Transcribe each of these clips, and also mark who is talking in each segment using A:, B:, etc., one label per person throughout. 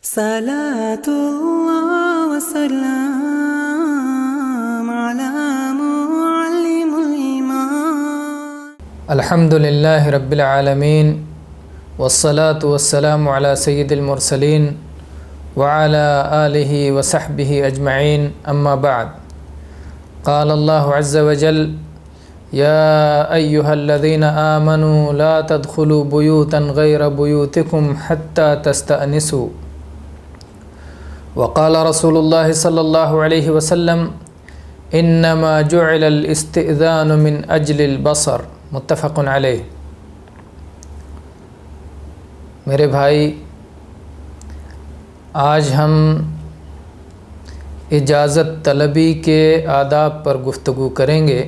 A: صلاة الله وسلام على معلم الإيمان.
B: الحمد لله رب العالمين والصلاة والسلام على سيد المرسلين وعلى آله وصحبه أجمعين. أما بعد، قال الله عز وجل: يا أيها الذين آمنوا لا تدخلوا بيوتا غير بيوتكم حتى تستأنسوا. وقال رسول الله صلى الله عليه وسلم: إنما جعل الاستئذان من أجل البصر. متفق علیہ. میرے بھائی، آج ہم اجازت طلبی کے آداب پر گفتگو کریں گے.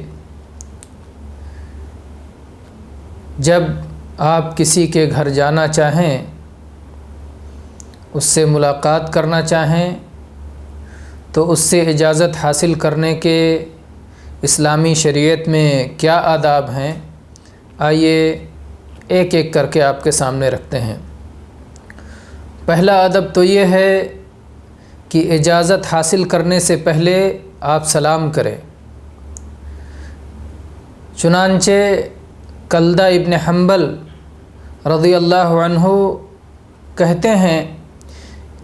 B: جب آپ کسی کے گھر جانا چاہیں، اس سے ملاقات کرنا چاہیں، تو اس سے اجازت حاصل کرنے کے اسلامی شریعت میں کیا آداب ہیں، آئیے ایک ایک کر کے آپ کے سامنے رکھتے ہیں. پہلا ادب تو یہ ہے کہ اجازت حاصل کرنے سے پہلے آپ سلام کریں. چنانچہ کلدہ ابن حنبل رضی اللہ عنہ کہتے ہیں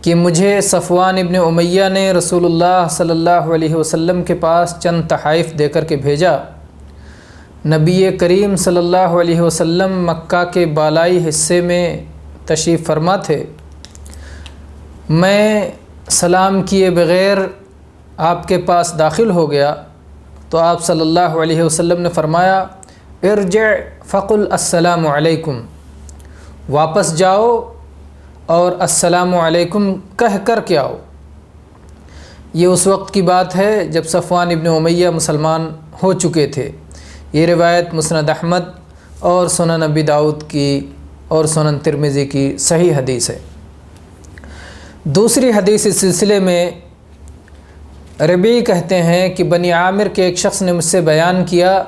B: کہ مجھے صفوان ابن امیہ نے رسول اللہ صلی اللہ علیہ وسلم کے پاس چند تحائف دے کر کے بھیجا. نبی کریم صلی اللہ علیہ وسلم مکہ کے بالائی حصے میں تشریف فرما تھے. میں سلام کیے بغیر آپ کے پاس داخل ہو گیا تو آپ صلی اللہ علیہ وسلم نے فرمایا: ارجع فقل السلام علیکم. واپس جاؤ اور السلام علیکم کہہ کر کے آؤ. یہ اس وقت کی بات ہے جب صفوان ابن امیہ مسلمان ہو چکے تھے. یہ روایت مسند احمد اور سنن ابی داؤد کی اور سنن ترمذی کی صحیح حدیث ہے. دوسری حدیث اس سلسلے میں ربیع کہتے ہیں کہ بنی عامر کے ایک شخص نے مجھ سے بیان کیا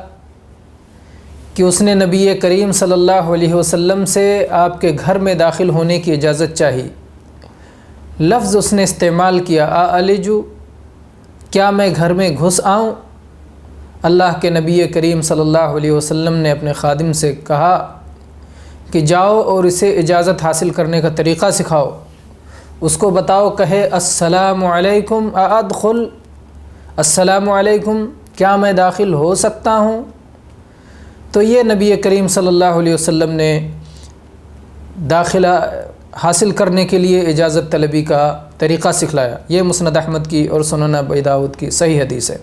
B: کہ اس نے نبی کریم صلی اللہ علیہ وسلم سے آپ کے گھر میں داخل ہونے کی اجازت چاہی. لفظ اس نے استعمال کیا: الجو، کیا میں گھر میں گھس آؤں؟ اللہ کے نبی کریم صلی اللہ علیہ وسلم نے اپنے خادم سے کہا کہ جاؤ اور اسے اجازت حاصل کرنے کا طریقہ سکھاؤ. اس کو بتاؤ، کہے السلام علیکم ادخل، السلام علیکم، کیا میں داخل ہو سکتا ہوں؟ تو یہ نبی کریم صلی اللہ علیہ وسلم نے داخلہ حاصل کرنے کے لیے اجازت طلبی کا طریقہ سکھلایا. یہ مسند احمد کی اور سنن ابی داؤد کی صحیح حدیث ہے.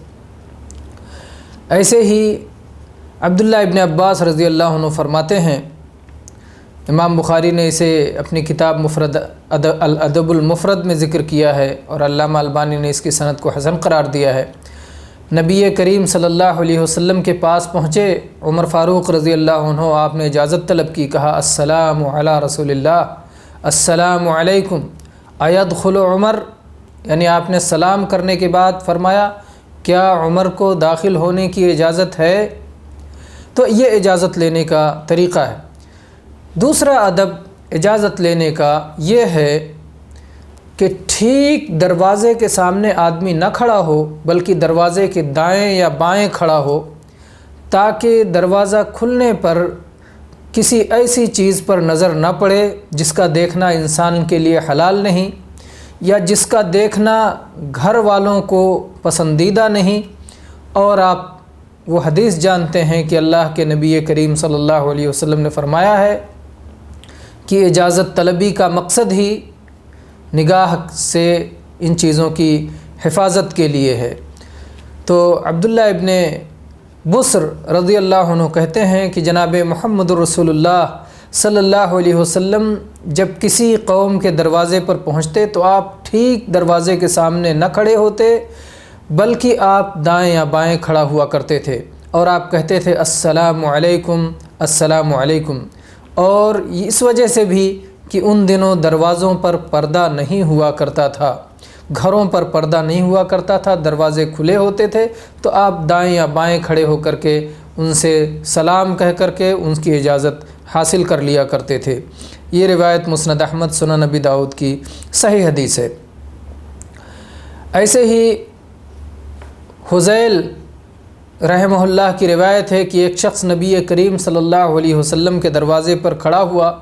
B: ایسے ہی عبداللہ ابن عباس رضی اللہ عنہ فرماتے ہیں، امام بخاری نے اسے اپنی کتاب الادب المفرد میں ذکر کیا ہے اور علامہ البانی نے اس کی سند کو حسن قرار دیا ہے. نبی کریم صلی اللہ علیہ وسلم کے پاس پہنچے عمر فاروق رضی اللہ عنہ، آپ نے اجازت طلب کی. کہا: السلام علی رسول اللہ، السلام علیکم ایدخل عمر، یعنی آپ نے سلام کرنے کے بعد فرمایا: کیا عمر کو داخل ہونے کی اجازت ہے؟ تو یہ اجازت لینے کا طریقہ ہے. دوسرا ادب اجازت لینے کا یہ ہے کہ ٹھیک دروازے کے سامنے آدمی نہ کھڑا ہو بلکہ دروازے کے دائیں یا بائیں کھڑا ہو، تاکہ دروازہ کھلنے پر کسی ایسی چیز پر نظر نہ پڑے جس کا دیکھنا انسان کے لیے حلال نہیں، یا جس کا دیکھنا گھر والوں کو پسندیدہ نہیں. اور آپ وہ حدیث جانتے ہیں کہ اللہ کے نبی کریم صلی اللہ علیہ وسلم نے فرمایا ہے کہ اجازت طلبی کا مقصد ہی نگاہ سے ان چیزوں کی حفاظت کے لیے ہے. تو عبداللہ ابن بصر رضی اللہ عنہ کہتے ہیں کہ جناب محمد رسول اللہ صلی اللہ علیہ وسلم جب کسی قوم کے دروازے پر پہنچتے تو آپ ٹھیک دروازے کے سامنے نہ کھڑے ہوتے بلکہ آپ دائیں یا بائیں کھڑا ہوا کرتے تھے اور آپ کہتے تھے: السلام علیکم، السلام علیکم. اور اس وجہ سے بھی کہ ان دنوں دروازوں پر پردہ نہیں ہوا کرتا تھا، گھروں پر پردہ نہیں ہوا کرتا تھا، دروازے کھلے ہوتے تھے، تو آپ دائیں یا بائیں کھڑے ہو کر کے ان سے سلام کہہ کر کے ان کی اجازت حاصل کر لیا کرتے تھے۔ یہ روایت مسند احمد سنن نبی داؤد کی صحیح حدیث ہے۔ ایسے ہی حذیل رحمہ اللہ کی روایت ہے کہ ایک شخص نبی کریم صلی اللہ علیہ وسلم کے دروازے پر کھڑا ہوا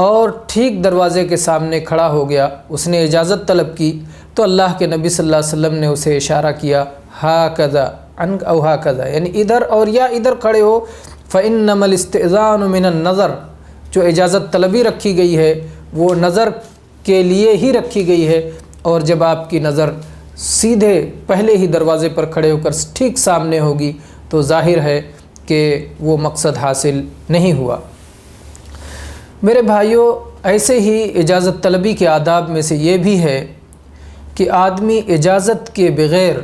B: اور ٹھیک دروازے کے سامنے کھڑا ہو گیا۔ اس نے اجازت طلب کی تو اللہ کے نبی صلی اللہ علیہ وسلم نے اسے اشارہ کیا، ہاکذا عنک او ہاکذا، یعنی ادھر اور یا ادھر کھڑے ہو۔ فإنما الاستئذان من النظر، جو اجازت طلبی رکھی گئی ہے وہ نظر کے لیے ہی رکھی گئی ہے، اور جب آپ کی نظر سیدھے پہلے ہی دروازے پر کھڑے ہو کر ٹھیک سامنے ہوگی تو ظاہر ہے کہ وہ مقصد حاصل نہیں ہوا۔ میرے بھائیوں، ایسے ہی اجازت طلبی کے آداب میں سے یہ بھی ہے کہ آدمی اجازت کے بغیر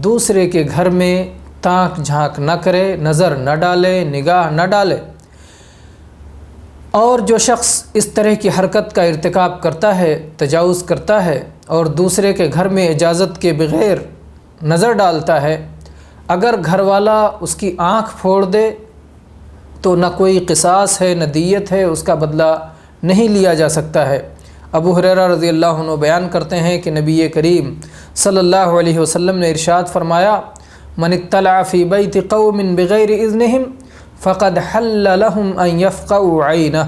B: دوسرے کے گھر میں تانک جھانک نہ کرے، نظر نہ ڈالے، نگاہ نہ ڈالے۔ اور جو شخص اس طرح کی حرکت کا ارتکاب کرتا ہے، تجاوز کرتا ہے اور دوسرے کے گھر میں اجازت کے بغیر نظر ڈالتا ہے، اگر گھر والا اس کی آنکھ پھوڑ دے تو نہ کوئی قصاص ہے، نہ دیت ہے، اس کا بدلہ نہیں لیا جا سکتا ہے۔ ابو ہریرہ رضی اللہ عنہ بیان کرتے ہیں کہ نبی کریم صلی اللہ علیہ وسلم نے ارشاد فرمایا، من اطلع فی بیت قوم بغیر اذنہم فقد حل لهم ان يفقعوا عینہ۔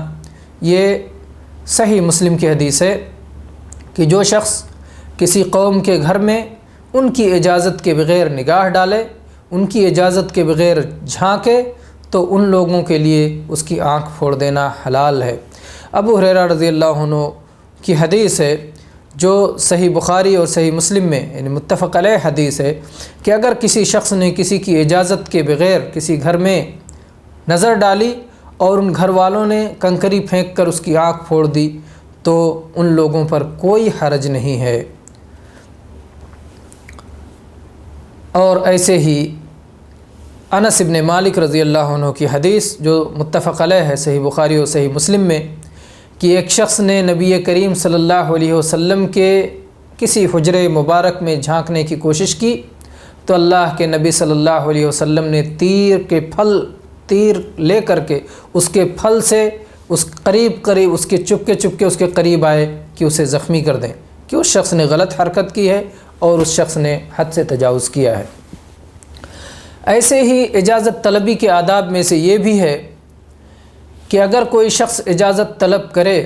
B: یہ صحیح مسلم کی حدیث ہے کہ جو شخص کسی قوم کے گھر میں ان کی اجازت کے بغیر نگاہ ڈالے، ان کی اجازت کے بغیر جھانکے، تو ان لوگوں کے لیے اس کی آنکھ پھوڑ دینا حلال ہے۔ ابو ہریرہ رضی اللہ عنہ کی حدیث ہے جو صحیح بخاری اور صحیح مسلم میں یعنی متفق علیہ حدیث ہے کہ اگر کسی شخص نے کسی کی اجازت کے بغیر کسی گھر میں نظر ڈالی اور ان گھر والوں نے کنکری پھینک کر اس کی آنکھ پھوڑ دی تو ان لوگوں پر کوئی حرج نہیں ہے۔ اور ایسے ہی انس بن مالک رضی اللہ عنہ کی حدیث جو متفق علیہ ہے صحیح بخاری اور صحیح مسلم میں کہ ایک شخص نے نبی کریم صلی اللہ علیہ وسلم کے کسی حجرے مبارک میں جھانکنے کی کوشش کی تو اللہ کے نبی صلی اللہ علیہ وسلم نے تیر لے کر کے اس کے پھل سے اس قریب اس کے چپکے اس کے قریب آئے کہ اسے زخمی کر دیں، کہ اس شخص نے غلط حرکت کی ہے اور اس شخص نے حد سے تجاوز کیا ہے۔ ایسے ہی اجازت طلبی کے آداب میں سے یہ بھی ہے کہ اگر کوئی شخص اجازت طلب کرے،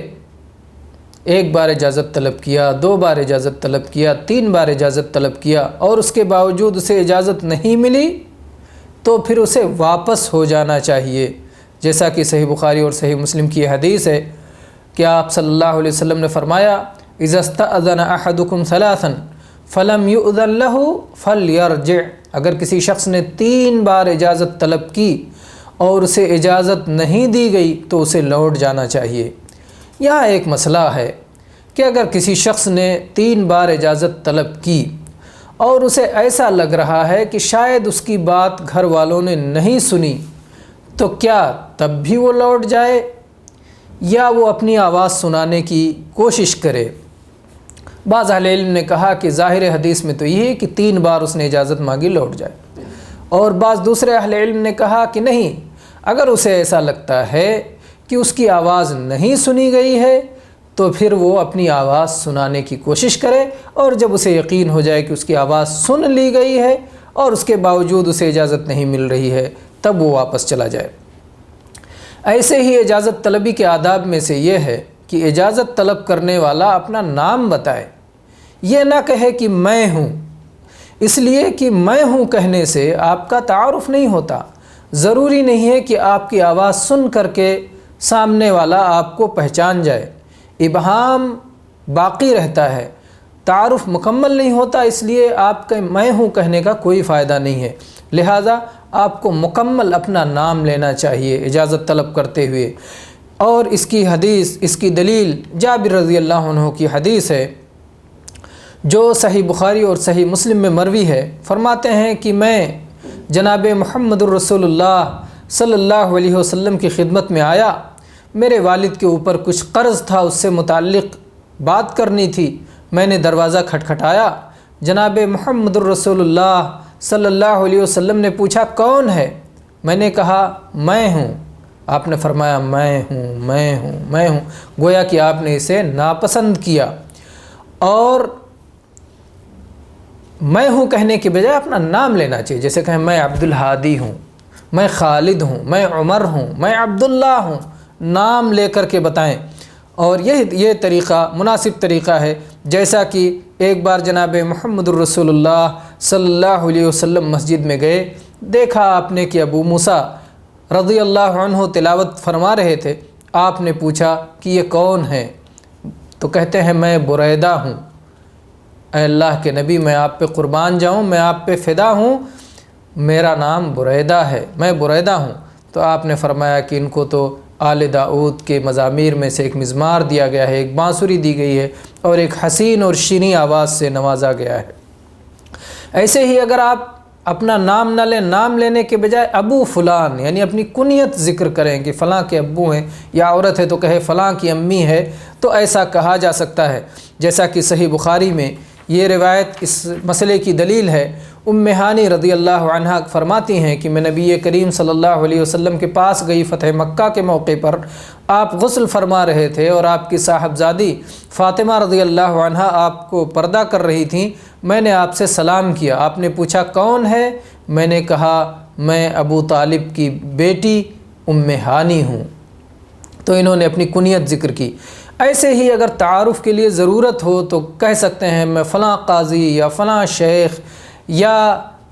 B: ایک بار اجازت طلب کیا، 2 بار اجازت طلب کیا، 3 بار اجازت طلب کیا اور اس کے باوجود اسے اجازت نہیں ملی تو پھر اسے واپس ہو جانا چاہیے، جیسا کہ صحیح بخاری اور صحیح مسلم کی حدیث ہے کہ آپ صلی اللہ علیہ وسلم نے فرمایا، اذا استأذن احدکم ثلاثا فلم یؤذن له فلیرجع۔ اگر کسی شخص نے 3 بار اجازت طلب کی اور اسے اجازت نہیں دی گئی تو اسے لوٹ جانا چاہیے۔ یہاں ایک مسئلہ ہے کہ اگر کسی شخص نے 3 بار اجازت طلب کی اور اسے ایسا لگ رہا ہے کہ شاید اس کی بات گھر والوں نے نہیں سنی تو کیا تب بھی وہ لوٹ جائے یا وہ اپنی آواز سنانے کی کوشش کرے؟ بعض اہل علم نے کہا کہ ظاہر حدیث میں تو یہ ہے کہ 3 بار اس نے اجازت مانگی لوٹ جائے، اور بعض دوسرے اہل علم نے کہا کہ نہیں، اگر اسے ایسا لگتا ہے کہ اس کی آواز نہیں سنی گئی ہے تو پھر وہ اپنی آواز سنانے کی کوشش کرے، اور جب اسے یقین ہو جائے کہ اس کی آواز سن لی گئی ہے اور اس کے باوجود اسے اجازت نہیں مل رہی ہے تب وہ واپس چلا جائے۔ ایسے ہی اجازت طلبی کے آداب میں سے یہ ہے کہ اجازت طلب کرنے والا اپنا نام بتائے، یہ نہ کہے کہ میں ہوں، اس لیے کہ میں ہوں کہنے سے آپ کا تعارف نہیں ہوتا۔ ضروری نہیں ہے کہ آپ کی آواز سن کر کے سامنے والا آپ کو پہچان جائے، ابہام باقی رہتا ہے، تعارف مکمل نہیں ہوتا، اس لیے آپ کے میں ہوں کہنے کا کوئی فائدہ نہیں ہے۔ لہٰذا آپ کو مکمل اپنا نام لینا چاہیے اجازت طلب کرتے ہوئے۔ اور اس کی دلیل جابر رضی اللہ عنہ کی حدیث ہے جو صحیح بخاری اور صحیح مسلم میں مروی ہے۔ فرماتے ہیں کہ میں جناب محمد الرسول اللہ صلی اللہ علیہ وسلم کی خدمت میں آیا، میرے والد کے اوپر کچھ قرض تھا، اس سے متعلق بات کرنی تھی۔ میں نے دروازہ کھٹکھٹایا، جناب محمد الرسول اللہ صلی اللہ علیہ وسلم نے پوچھا کون ہے؟ میں نے کہا میں ہوں۔ آپ نے فرمایا میں ہوں میں ہوں میں ہوں، گویا کہ آپ نے اسے ناپسند کیا، اور میں ہوں کہنے کی بجائے اپنا نام لینا چاہیے، جیسے کہیں میں عبد الہادی ہوں، میں خالد ہوں، میں عمر ہوں، میں عبداللہ ہوں، نام لے کر کے بتائیں۔ اور یہ طریقہ مناسب طریقہ ہے، جیسا کہ ایک بار جناب محمد الرسول اللہ صلی اللہ علیہ وسلم مسجد میں گئے، دیکھا آپ نے کہ ابو موسیٰ رضی اللہ عنہ تلاوت فرما رہے تھے، آپ نے پوچھا کہ یہ کون ہے؟ تو کہتے ہیں میں بریدہ ہوں، اے اللہ کے نبی میں آپ پہ قربان جاؤں، میں آپ پہ فدا ہوں، میرا نام بریدہ ہے، میں بریدہ ہوں۔ تو آپ نے فرمایا کہ ان کو تو آل داؤد کے مزامیر میں سے ایک مزمار دیا گیا ہے، ایک بانسری دی گئی ہے، اور ایک حسین اور شیریں آواز سے نوازا گیا ہے۔ ایسے ہی اگر آپ اپنا نام نہ لیں، نام لینے کے بجائے ابو فلان یعنی اپنی کنیت ذکر کریں کہ فلاں کے ابو ہیں، یا عورت ہے تو کہے فلاں کی امی ہے، تو ایسا کہا جا سکتا ہے۔ جیسا کہ صحیح بخاری میں یہ روایت اس مسئلے کی دلیل ہے، ام ہانی رضی اللہ عنہ فرماتی ہیں کہ میں نبی کریم صلی اللہ علیہ وسلم کے پاس گئی فتح مکہ کے موقع پر، آپ غسل فرما رہے تھے اور آپ کی صاحبزادی فاطمہ رضی اللہ عنہ آپ کو پردہ کر رہی تھیں، میں نے آپ سے سلام کیا، آپ نے پوچھا کون ہے؟ میں نے کہا میں ابو طالب کی بیٹی ام ہانی ہوں، تو انہوں نے اپنی کنیت ذکر کی۔ ایسے ہی اگر تعارف کے لیے ضرورت ہو تو کہہ سکتے ہیں میں فلاں قاضی یا فلاں شیخ یا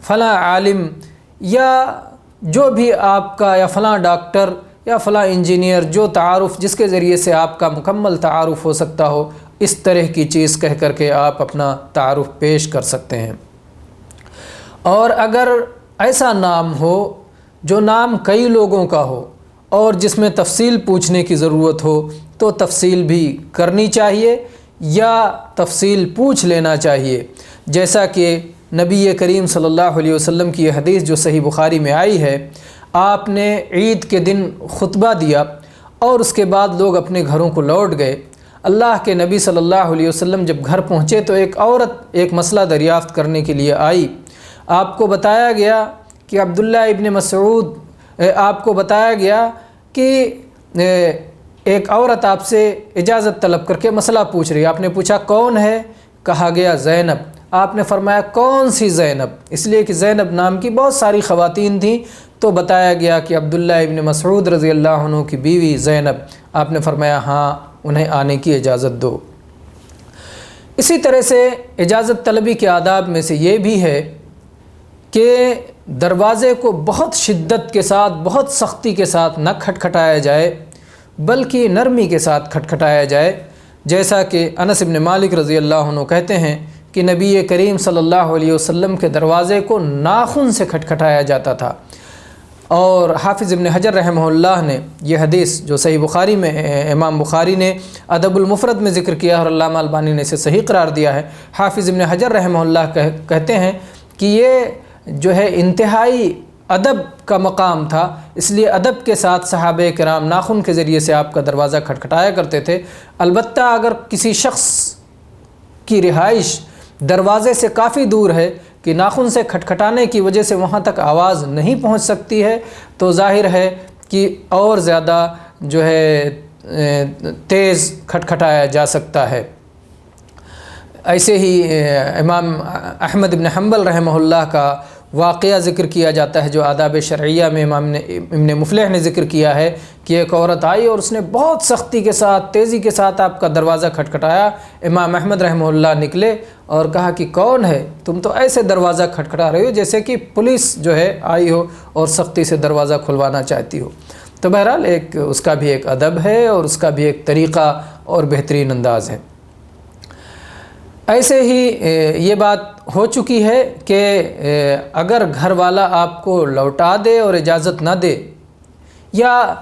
B: فلاں عالم یا جو بھی آپ کا، یا فلاں ڈاکٹر یا فلاں انجینئر، جو تعارف جس کے ذریعے سے آپ کا مکمل تعارف ہو سکتا ہو، اس طرح کی چیز کہہ کر کے آپ اپنا تعارف پیش کر سکتے ہیں۔ اور اگر ایسا نام ہو جو نام کئی لوگوں کا ہو اور جس میں تفصیل پوچھنے کی ضرورت ہو تو تفصیل بھی کرنی چاہیے یا تفصیل پوچھ لینا چاہیے، جیسا کہ نبی کریم صلی اللہ علیہ وسلم کی یہ حدیث جو صحیح بخاری میں آئی ہے، آپ نے عید کے دن خطبہ دیا اور اس کے بعد لوگ اپنے گھروں کو لوٹ گئے۔ اللہ کے نبی صلی اللہ علیہ وسلم جب گھر پہنچے تو ایک عورت ایک مسئلہ دریافت کرنے کے لیے آئی، آپ کو بتایا گیا کہ عبداللہ ابن مسعود، آپ کو بتایا گیا کہ ایک عورت آپ سے اجازت طلب کر کے مسئلہ پوچھ رہی ہے۔ آپ نے پوچھا کون ہے؟ کہا گیا زینب۔ آپ نے فرمایا کون سی زینب؟ اس لیے کہ زینب نام کی بہت ساری خواتین تھیں، تو بتایا گیا کہ عبداللہ ابن مسعود رضی اللہ عنہ کی بیوی زینب۔ آپ نے فرمایا ہاں انہیں آنے کی اجازت دو۔ اسی طرح سے اجازت طلبی کے آداب میں سے یہ بھی ہے کہ دروازے کو بہت شدت کے ساتھ، بہت سختی کے ساتھ نہ کھٹکھٹایا جائے، بلکہ نرمی کے ساتھ کھٹکھٹایا جائے، جیسا کہ انس بن مالک رضی اللہ عنہ کہتے ہیں کہ نبی کریم صلی اللہ علیہ وسلم کے دروازے کو ناخن سے کھٹکھٹایا جاتا تھا۔ اور حافظ ابن حجر رحمہ اللہ نے یہ حدیث جو صحیح بخاری میں، امام بخاری نے ادب المفرد میں ذکر کیا اور علامہ البانی نے اسے صحیح قرار دیا ہے، حافظ ابن حجر رحمہ اللہ کہتے ہیں کہ یہ جو ہے انتہائی ادب کا مقام تھا، اس لیے ادب کے ساتھ صحابہ کرام ناخن کے ذریعے سے آپ کا دروازہ کھٹکھٹایا کرتے تھے۔ البتہ اگر کسی شخص کی رہائش دروازے سے کافی دور ہے کہ ناخن سے کھٹکھٹانے کی وجہ سے وہاں تک آواز نہیں پہنچ سکتی ہے، تو ظاہر ہے کہ اور زیادہ جو ہے تیز کھٹکھٹایا جا سکتا ہے۔ ایسے ہی امام احمد بن حنبل رحمہ اللہ کا واقعہ ذکر کیا جاتا ہے جو آداب شرعیہ میں امام ابن مفلح نے ذکر کیا ہے کہ ایک عورت آئی اور اس نے بہت سختی کے ساتھ، تیزی کے ساتھ آپ کا دروازہ کھٹکھٹایا۔ امام احمد رحمہ اللہ نکلے اور کہا کہ کون ہے؟ تم تو ایسے دروازہ کھٹکھٹا رہے ہو جیسے کہ پولیس جو ہے آئی ہو اور سختی سے دروازہ کھلوانا چاہتی ہو۔ تو بہرحال اس کا بھی ایک ادب ہے اور اس کا بھی ایک طریقہ اور بہترین انداز ہے۔ ایسے ہی یہ بات ہو چکی ہے کہ اگر گھر والا آپ کو لوٹا دے اور اجازت نہ دے، یا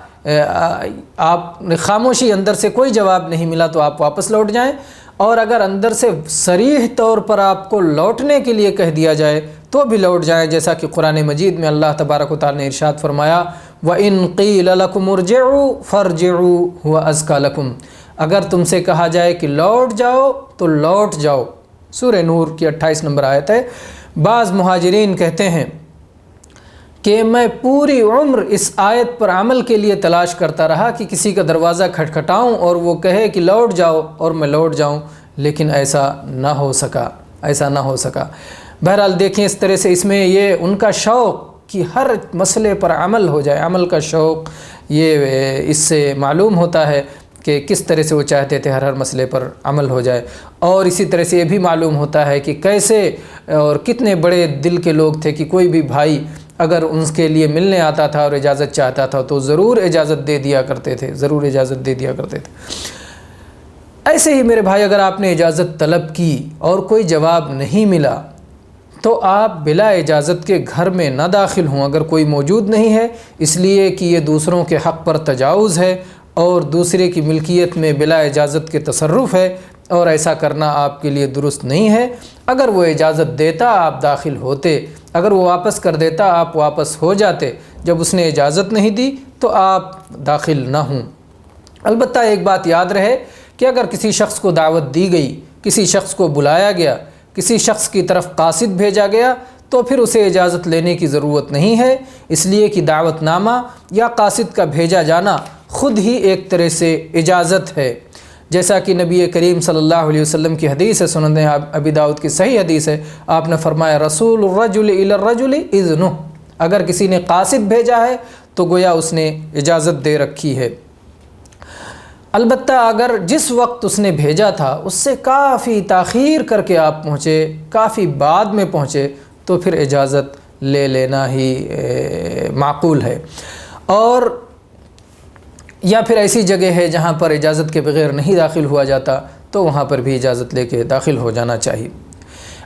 B: آپ خاموشی اندر سے کوئی جواب نہیں ملا تو آپ واپس لوٹ جائیں، اور اگر اندر سے صریح طور پر آپ کو لوٹنے کے لیے کہہ دیا جائے تو بھی لوٹ جائیں، جیسا کہ قرآن مجید میں اللہ تبارک و تعالی نے ارشاد فرمایا وَإِن قِيلَ لَكُمُ ارْجِعُوا فَارْجِعُوا هُوَ أَزْكَىٰ لَكُمْ، اگر تم سے کہا جائے کہ لوٹ جاؤ تو لوٹ جاؤ۔ سورہ نور کی 28 نمبر آیت ہے۔ بعض مہاجرین کہتے ہیں کہ میں پوری عمر اس آیت پر عمل کے لیے تلاش کرتا رہا کہ کسی کا دروازہ کھٹکھٹاؤں اور وہ کہے کہ لوٹ جاؤ اور میں لوٹ جاؤں، لیکن ایسا نہ ہو سکا۔ بہرحال دیکھیں اس طرح سے اس میں یہ ان کا شوق کہ ہر مسئلے پر عمل ہو جائے، عمل کا شوق، یہ اس سے معلوم ہوتا ہے کہ کس طرح سے وہ چاہتے تھے ہر مسئلے پر عمل ہو جائے۔ اور اسی طرح سے یہ بھی معلوم ہوتا ہے کہ کیسے اور کتنے بڑے دل کے لوگ تھے کہ کوئی بھی بھائی اگر ان کے لیے ملنے آتا تھا اور اجازت چاہتا تھا تو ضرور اجازت دے دیا کرتے تھے، ایسے ہی میرے بھائی اگر آپ نے اجازت طلب کی اور کوئی جواب نہیں ملا تو آپ بلا اجازت کے گھر میں نہ داخل ہوں اگر کوئی موجود نہیں ہے، اس لیے کہ یہ دوسروں کے حق پر تجاوز ہے اور دوسرے کی ملکیت میں بلا اجازت کے تصرف ہے، اور ایسا کرنا آپ کے لیے درست نہیں ہے۔ اگر وہ اجازت دیتا آپ داخل ہوتے، اگر وہ واپس کر دیتا آپ واپس ہو جاتے، جب اس نے اجازت نہیں دی تو آپ داخل نہ ہوں۔ البتہ ایک بات یاد رہے کہ اگر کسی شخص کو دعوت دی گئی، کسی شخص کو بلایا گیا، کسی شخص کی طرف قاصد بھیجا گیا تو پھر اسے اجازت لینے کی ضرورت نہیں ہے، اس لیے کہ دعوت نامہ یا قاصد کا بھیجا جانا خود ہی ایک طرح سے اجازت ہے، جیسا کہ نبی کریم صلی اللہ علیہ وسلم کی حدیث ہے، سنن ابی داؤد کی صحیح حدیث ہے، آپ نے فرمایا رسول الرجل الی الرجل اذنہ، اگر کسی نے قاصد بھیجا ہے تو گویا اس نے اجازت دے رکھی ہے۔ البتہ اگر جس وقت اس نے بھیجا تھا اس سے کافی تاخیر کر کے آپ پہنچے، کافی بعد میں پہنچے، تو پھر اجازت لے لینا ہی معقول ہے۔ اور یا پھر ایسی جگہ ہے جہاں پر اجازت کے بغیر نہیں داخل ہوا جاتا تو وہاں پر بھی اجازت لے کے داخل ہو جانا چاہیے۔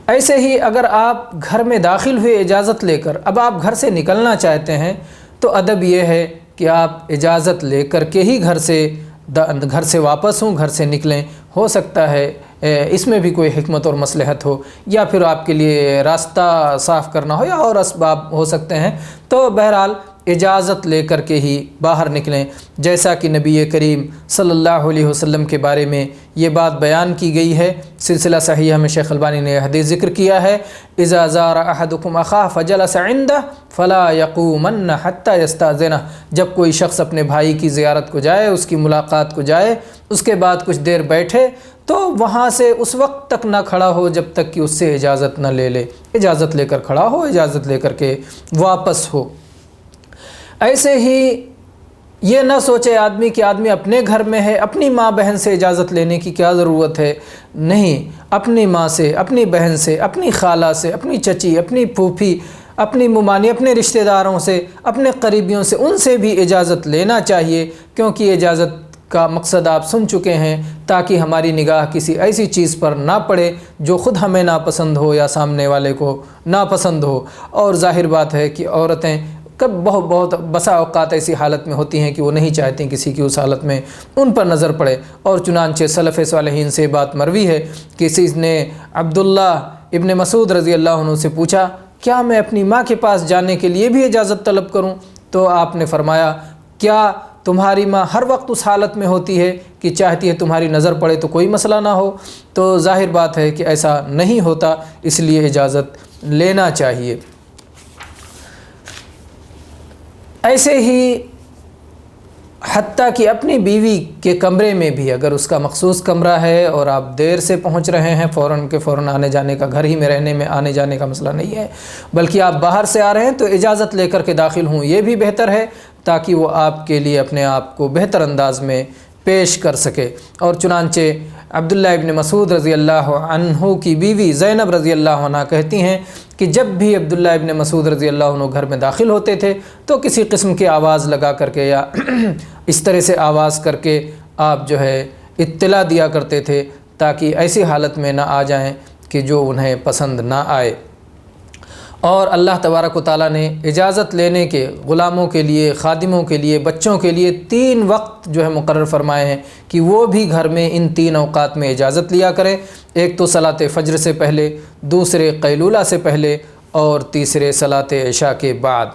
B: ایسے ہی اگر آپ گھر میں داخل ہوئے اجازت لے کر، اب آپ گھر سے نکلنا چاہتے ہیں تو ادب یہ ہے کہ آپ اجازت لے کر کے ہی گھر سے واپس ہوں، گھر سے نکلیں۔ ہو سکتا ہے اس میں بھی کوئی حکمت اور مصلحت ہو، یا پھر آپ کے لیے راستہ صاف کرنا ہو، یا اور اسباب ہو سکتے ہیں، تو بہرحال اجازت لے کر کے ہی باہر نکلیں، جیسا کہ نبی کریم صلی اللہ علیہ وسلم کے بارے میں یہ بات بیان کی گئی ہے۔ سلسلہ صحیحہ میں شیخ البانی نے حدیث ذکر کیا ہے، اذا زار احدکم اخاہ فجلس عنده فلا یقومن حتی یستاذنہ، جب کوئی شخص اپنے بھائی کی زیارت کو جائے، اس کی ملاقات کو جائے، اس کے بعد کچھ دیر بیٹھے تو وہاں سے اس وقت تک نہ کھڑا ہو جب تک کہ اس سے اجازت نہ لے لے، اجازت لے کر کھڑا ہو، اجازت لے کر کے واپس ہو۔ ایسے ہی یہ نہ سوچے آدمی کہ آدمی اپنے گھر میں ہے، اپنی ماں بہن سے اجازت لینے کی کیا ضرورت ہے، نہیں، اپنی ماں سے، اپنی بہن سے، اپنی خالہ سے، اپنی چچی، اپنی پھوپھی، اپنی ممانی، اپنے رشتہ داروں سے، اپنے قریبیوں سے، ان سے بھی اجازت لینا چاہیے، کیونکہ اجازت کا مقصد آپ سن چکے ہیں، تاکہ ہماری نگاہ کسی ایسی چیز پر نہ پڑے جو خود ہمیں ناپسند ہو یا سامنے والے کو ناپسند ہو۔ اور ظاہر بات ہے کہ عورتیں بہت بسا اوقات ایسی حالت میں ہوتی ہیں کہ وہ نہیں چاہتی کسی کی اس حالت میں ان پر نظر پڑے، اور چنانچہ سلف صالحین سے بات مروی ہے، کسی نے عبداللہ ابن مسعود رضی اللہ عنہ سے پوچھا کیا میں اپنی ماں کے پاس جانے کے لیے بھی اجازت طلب کروں؟ تو آپ نے فرمایا کیا تمہاری ماں ہر وقت اس حالت میں ہوتی ہے کہ چاہتی ہے تمہاری نظر پڑے تو کوئی مسئلہ نہ ہو؟ تو ظاہر بات ہے کہ ایسا نہیں ہوتا، اس لیے اجازت لینا چاہیے۔ ایسے ہی حتیٰ کہ اپنی بیوی کے کمرے میں بھی اگر اس کا مخصوص کمرہ ہے اور آپ دیر سے پہنچ رہے ہیں، فوراً آنے جانے کا، گھر ہی میں رہنے میں آنے جانے کا مسئلہ نہیں ہے، بلکہ آپ باہر سے آ رہے ہیں تو اجازت لے کر کے داخل ہوں، یہ بھی بہتر ہے تاکہ وہ آپ کے لیے اپنے آپ کو بہتر انداز میں پیش کر سکے۔ اور چنانچہ عبداللہ ابن مسعود رضی اللہ عنہ کی بیوی زینب رضی اللہ عنہ کہتی ہیں کہ جب بھی عبداللہ ابن مسعود رضی اللہ عنہ گھر میں داخل ہوتے تھے تو کسی قسم کی آواز لگا کر کے یا اس طرح سے آواز کر کے آپ جو ہے اطلاع دیا کرتے تھے تاکہ ایسی حالت میں نہ آ جائیں کہ جو انہیں پسند نہ آئے۔ اور اللہ تبارک و تعالیٰ نے اجازت لینے کے غلاموں کے لیے، خادموں کے لیے، بچوں کے لیے 3 وقت جو ہے مقرر فرمائے ہیں کہ وہ بھی گھر میں ان 3 اوقات میں اجازت لیا کرے، ایک تو صلاۃ فجر سے پہلے، دوسرے قیلولہ سے پہلے، اور تیسرے صلاۃ عشاء کے بعد۔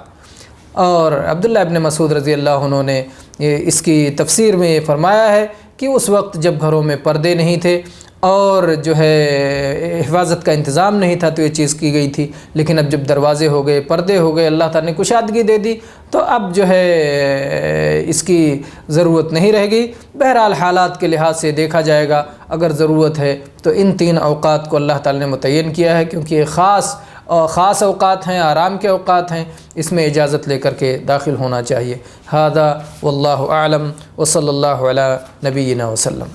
B: اور عبداللہ ابن مسعود رضی اللہ عنہ نے اس کی تفسیر میں یہ فرمایا ہے کہ اس وقت جب گھروں میں پردے نہیں تھے اور جو ہے حفاظت کا انتظام نہیں تھا تو یہ چیز کی گئی تھی، لیکن اب جب دروازے ہو گئے، پردے ہو گئے، اللہ تعالیٰ نے کشادگی دے دی تو اب جو ہے اس کی ضرورت نہیں رہ گئی۔ بہرحال حالات کے لحاظ سے دیکھا جائے گا، اگر ضرورت ہے تو ان 3 اوقات کو اللہ تعالیٰ نے متعین کیا ہے، کیونکہ یہ خاص اوقات ہیں، آرام کے اوقات ہیں، اس میں اجازت لے کر کے داخل ہونا چاہیے۔ ھذا واللہ اعلم وصلی اللہ علی نبینا وسلم۔